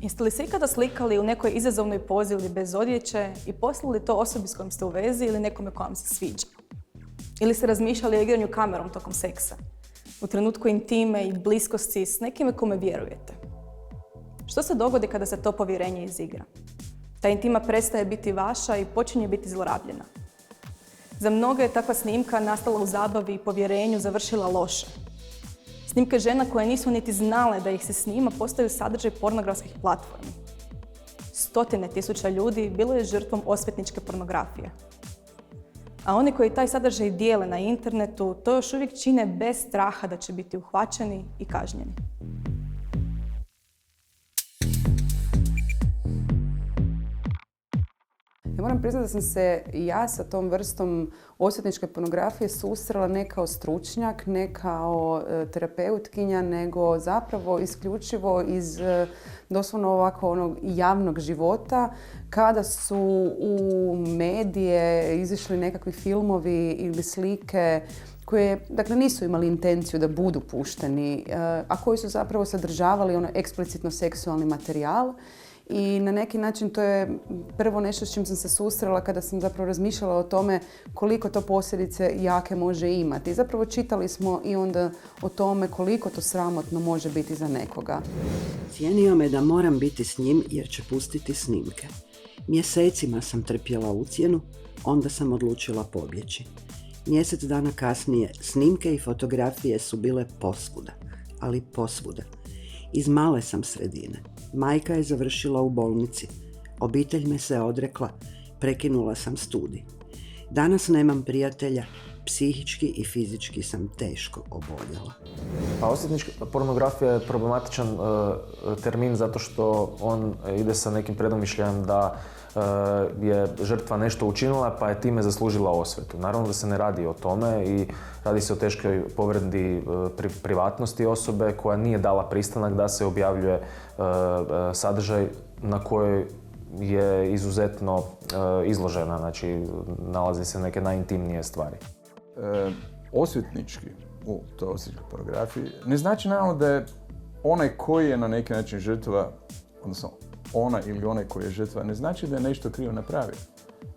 Jeste li se ikada slikali u nekoj izazovnoj pozi ili bez odjeće i poslali to osobi s kojom ste u vezi ili nekome koja vam se sviđa? Ili ste razmišljali o igranju kamerom tokom seksa? U trenutku intime i bliskosti s nekime kome vjerujete? Što se dogodi kada se to povjerenje izigra? Ta intima prestaje biti vaša i počinje biti zlorabljena. Za mnoge je takva snimka nastala u zabavi i povjerenju završila loše. Snimke žena koje nisu niti znale da ih se snima postaju sadržaj pornografskih platformi. 100.000 ljudi bilo je žrtvom osvetničke pornografije. A oni koji taj sadržaj dijele na internetu, to još uvijek čine bez straha da će biti uhvaćeni i kažnjeni. Ja moram priznati da sam se ja sa tom vrstom osvetničke pornografije susrela ne kao stručnjak, ne kao terapeutkinja, nego zapravo isključivo iz doslovno ovako onog javnog života, kada su u medije izišli nekakvi filmovi ili slike koje, dakle, nisu imali intenciju da budu pušteni, a koji su zapravo sadržavali ono eksplicitno seksualni materijal. I na neki način to je prvo nešto s čim sam se susrela kada sam zapravo razmišljala o tome koliko to posljedice jake može imati. I zapravo čitali smo i onda o tome koliko to sramotno može biti za nekoga. Cijenio me da moram biti s njim jer će pustiti snimke. Mjesecima sam trpjela ucjenu, onda sam odlučila pobjeći. Mjesec dana kasnije snimke i fotografije su bile posvuda, ali posvuda. Iz male sam sredine. Majka je završila u bolnici. Obitelj me se odrekla. Prekinula sam studij. Danas nemam prijatelja. Psihički i fizički sam teško oboljela. Pa osvetnička pornografija je problematičan termin zato što on ide sa nekim predomišljajem da je žrtva nešto učinila pa je time zaslužila osvetu. Naravno da se ne radi o tome i radi se o teškoj povredi privatnosti osobe koja nije dala pristanak da se objavljuje sadržaj na kojoj je izuzetno izložena, znači nalazi se neke najintimnije stvari. Osvetnički u toj osvetničkoj pornografiji ne znači naravno da je onaj koji je na neki način žrtva, odnosno ona ili onaj koji je žrtva, ne znači da je nešto krivo napravio.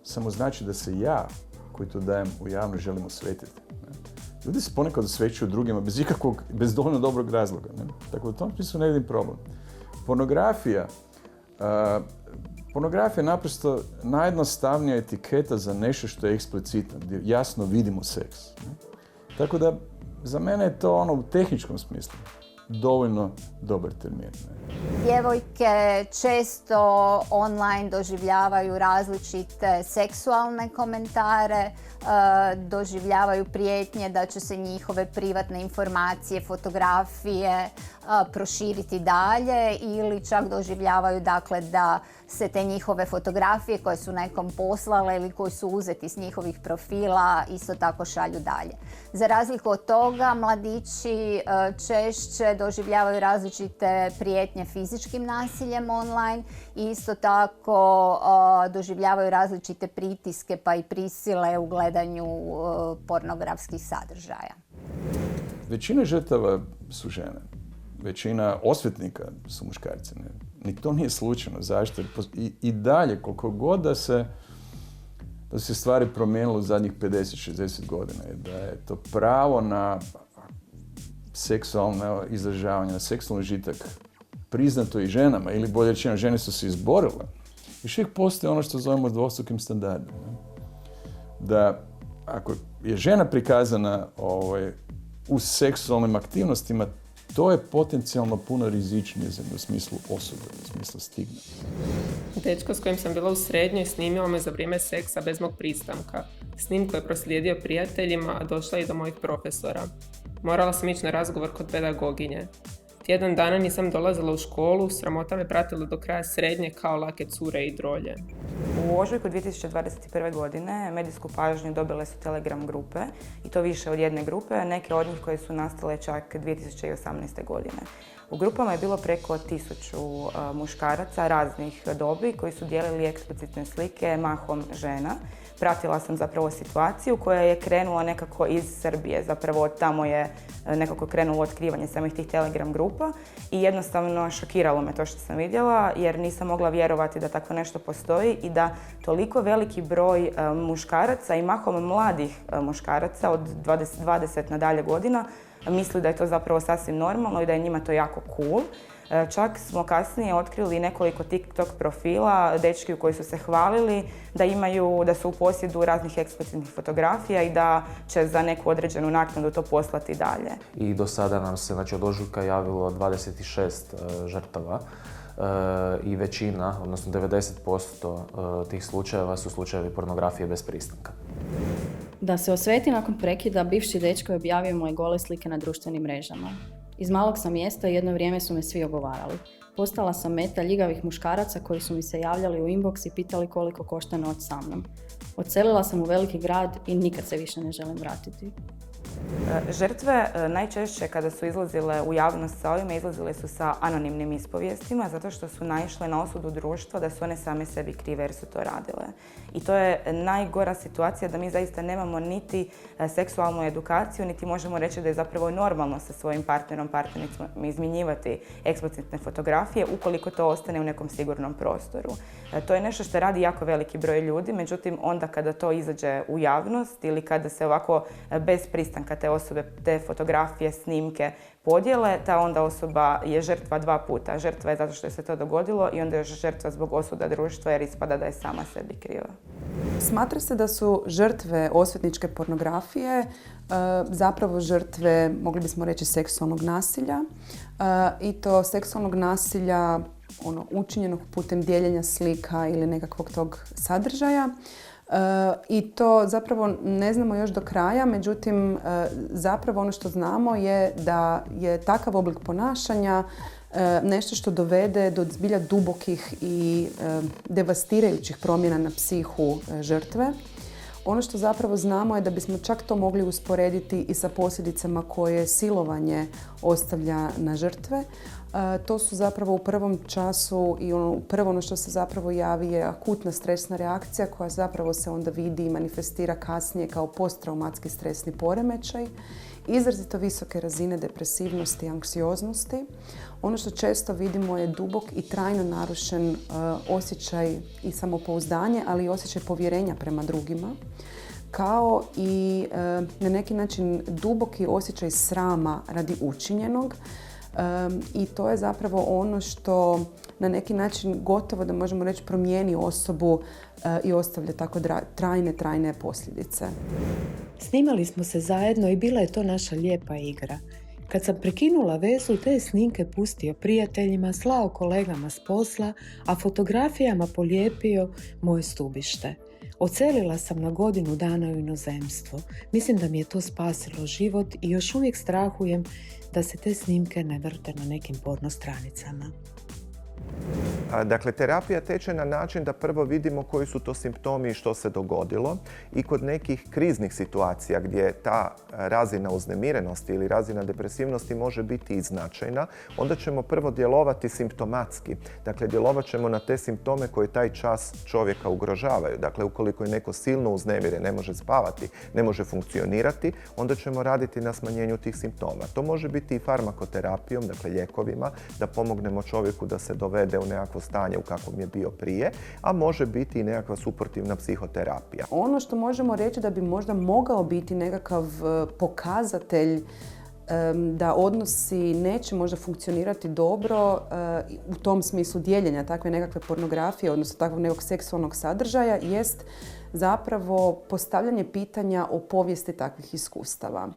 Samo znači da se ja, koji to dajem u javno, želim osvetiti. Ljudi se ponekad osvećuju drugima bez dovoljno dobrog razloga. Ne? Tako da u tom smislu ne vidim problem. Pornografija je naprosto najjednostavnija etiketa za nešto što je eksplicitno, gdje jasno vidimo seks. Ne? Tako da za mene je to u tehničkom smislu dovoljno dobar termin. Ne? Djevojke često online doživljavaju različite seksualne komentare, doživljavaju prijetnje da će se njihove privatne informacije, fotografije proširiti dalje ili čak doživljavaju dakle da se te njihove fotografije koje su nekom poslale ili koji su uzeti s njihovih profila isto tako šalju dalje. Za razliku od toga, mladići češće doživljavaju različite prijetnje fizičkim nasiljem online i isto tako doživljavaju različite pritiske pa i prisile u gledanju pornografskih sadržaja. Većina žrtava su žene. Većina osvetnika su muškarci. Ne? Ni to nije slučajno. Zašto? I dalje, koliko god da se stvari promijenilo u zadnjih 50-60 godina, da je to pravo na seksualno izražavanje, na seksualni užitak priznato i ženama, ili bolje rečeno, žene su se izborile. Još uvijek postoji ono što zovemo dvostrukim standardima. Da ako je žena prikazana u seksualnim aktivnostima, to je potencijalno puno rizičnije u smislu osobe, u smislu stigme. Dečko s kojim sam bila u srednjoj snimio me za vrijeme seksa bez mog pristanka. Snimku je proslijedio prijateljima, a došla i do mojih profesora. Morala sam ići na razgovor kod pedagoginje. Tjedan dana nisam dolazila u školu, sramota me pratila do kraja srednje kao lake cure i drolje. U ožujku 2021. godine medijsku pažnju dobile su Telegram grupe i to više od jedne grupe, neke od njih koje su nastale čak 2018. godine. U grupama je bilo preko 1000 muškaraca raznih dobi koji su dijelili eksplicitne slike mahom žena. Pratila sam zapravo situaciju koja je krenula nekako iz Srbije, zapravo tamo je nekako krenulo otkrivanje samih tih Telegram grupa i jednostavno šokiralo me to što sam vidjela jer nisam mogla vjerovati da tako nešto postoji i da toliko veliki broj muškaraca i mahom mladih muškaraca od 20 nadalje godina misli da je to zapravo sasvim normalno i da je njima to jako cool. Čak smo kasnije otkrili nekoliko TikTok profila, dečki koji su se hvalili da su u posjedu raznih eksplicitnih fotografija i da će za neku određenu naknadu to poslati dalje. I do sada nam se, od ožujka javilo 26 žrtava i većina, odnosno 90% tih slučajeva su slučajevi pornografije bez pristanka. Da se osveti nakon prekida, bivši dečko je objavio moje gole slike na društvenim mrežama. Iz malog sam mjesta i jedno vrijeme su me svi ogovarali. Postala sam meta ljigavih muškaraca koji su mi se javljali u inbox i pitali koliko košta noć sa mnom. Odselila sam u veliki grad i nikad se više ne želim vratiti. Žrtve najčešće kada su izlazile u javnost sa ovime, izlazile su sa anonimnim ispovijestima zato što su naišle na osudu društva da su one same sebi krive jer su to radile. I to je najgora situacija da mi zaista nemamo niti seksualnu edukaciju, niti možemo reći da je zapravo normalno sa svojim partnericom izmjenjivati eksplicitne fotografije ukoliko to ostane u nekom sigurnom prostoru. To je nešto što radi jako veliki broj ljudi, međutim onda kada to izađe u javnost ili kada se ovako bez pristanka te osobe, te fotografije, snimke podijele, ta onda osoba je žrtva 2 puta. Žrtva je zato što je se to dogodilo i onda je žrtva zbog osuda društva jer ispada da je sama sebi kriva. Smatra se da su žrtve osvetničke pornografije zapravo žrtve, mogli bismo reći, seksualnog nasilja i to seksualnog nasilja učinjenog putem dijeljenja slika ili nekakvog tog sadržaja. I to zapravo ne znamo još do kraja, međutim zapravo ono što znamo je da je takav oblik ponašanja nešto što dovede do zbilja dubokih i devastirajućih promjena na psihu žrtve. Ono što zapravo znamo je da bismo čak to mogli usporediti i sa posljedicama koje silovanje ostavlja na žrtve. To su zapravo u prvom času i prvo ono što se zapravo javi je akutna stresna reakcija koja zapravo se onda vidi i manifestira kasnije kao posttraumatski stresni poremećaj, izrazito visoke razine depresivnosti i anksioznosti. Ono što često vidimo je dubok i trajno narušen osjećaj i samopouzdanje, ali i osjećaj povjerenja prema drugima, kao i na neki način duboki osjećaj srama radi učinjenog. I to je zapravo ono što na neki način gotovo da možemo reći promijeni osobu i ostavlja tako trajne posljedice. Snimali smo se zajedno i bila je to naša lijepa igra. Kad sam prekinula vezu, te snimke pustio prijateljima, slao kolegama s posla, a fotografijama polijepio moje stubište. Odselila sam na godinu dana u inozemstvo. Mislim da mi je to spasilo život i još uvijek strahujem da se te snimke ne vrte na nekim porno stranicama. Dakle, terapija teče na način da prvo vidimo koji su to simptomi i što se dogodilo i kod nekih kriznih situacija gdje ta razina uznemirenosti ili razina depresivnosti može biti i značajna, onda ćemo prvo djelovati simptomatski. Dakle, djelovat ćemo na te simptome koji taj čas čovjeka ugrožavaju. Dakle, ukoliko je neko silno uznemiren, ne može spavati, ne može funkcionirati, onda ćemo raditi na smanjenju tih simptoma. To može biti i farmakoterapijom, dakle lijekovima, da pomognemo čovjeku da se dovede u nekakvo stanje u kakvom je bio prije, a može biti i nekakva suportivna psihoterapija. Ono što možemo reći da bi možda mogao biti nekakav pokazatelj da odnosi neće možda funkcionirati dobro u tom smislu dijeljenja takve nekakve pornografije, odnosno takvog nekog seksualnog sadržaja, jest zapravo postavljanje pitanja o povijesti takvih iskustava.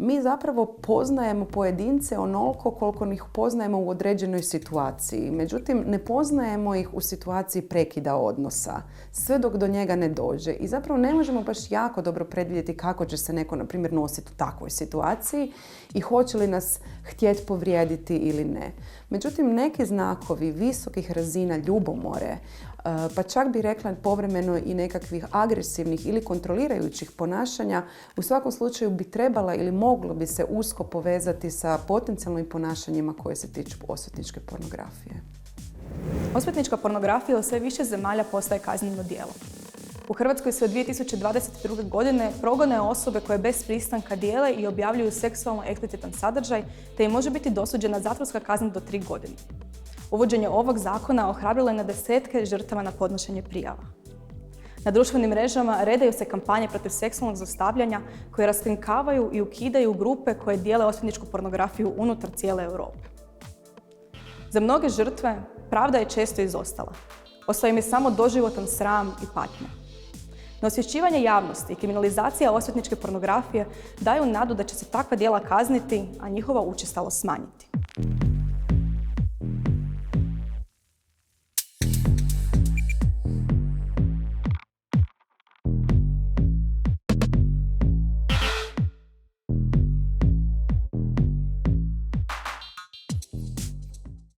Mi zapravo poznajemo pojedince onoliko koliko ih poznajemo u određenoj situaciji. Međutim, ne poznajemo ih u situaciji prekida odnosa, sve dok do njega ne dođe. I zapravo ne možemo baš jako dobro predvidjeti kako će se neko, na primjer, nositi u takvoj situaciji i hoće li nas htjeti povrijediti ili ne. Međutim, neki znakovi visokih razina ljubomore pa čak bi rekla povremeno i nekakvih agresivnih ili kontrolirajućih ponašanja, u svakom slučaju bi trebala ili moglo bi se usko povezati sa potencijalnim ponašanjima koje se tiču osvetničke pornografije. Osvetnička pornografija u sve više zemalja postaje kazneno djelo. U Hrvatskoj se od 2022. godine progone osobe koje bez pristanka dijele i objavljuju seksualno eksplicitan sadržaj, te im može biti dosuđena zatvorska kazna do 3 godine. Uvođenje ovog zakona ohrabrilo je na desetke žrtava na podnošenje prijava. Na društvenim mrežama redaju se kampanje protiv seksualnog zlostavljanja koje raskrinkavaju i ukidaju grupe koje dijele osvetničku pornografiju unutar cijele Europe. Za mnoge žrtve pravda je često izostala. Ostao im je samo doživotan sram i patnja. No osvješćivanje javnosti i kriminalizacija osvetničke pornografije daju nadu da će se takva djela kazniti, a njihova učestalost smanjiti.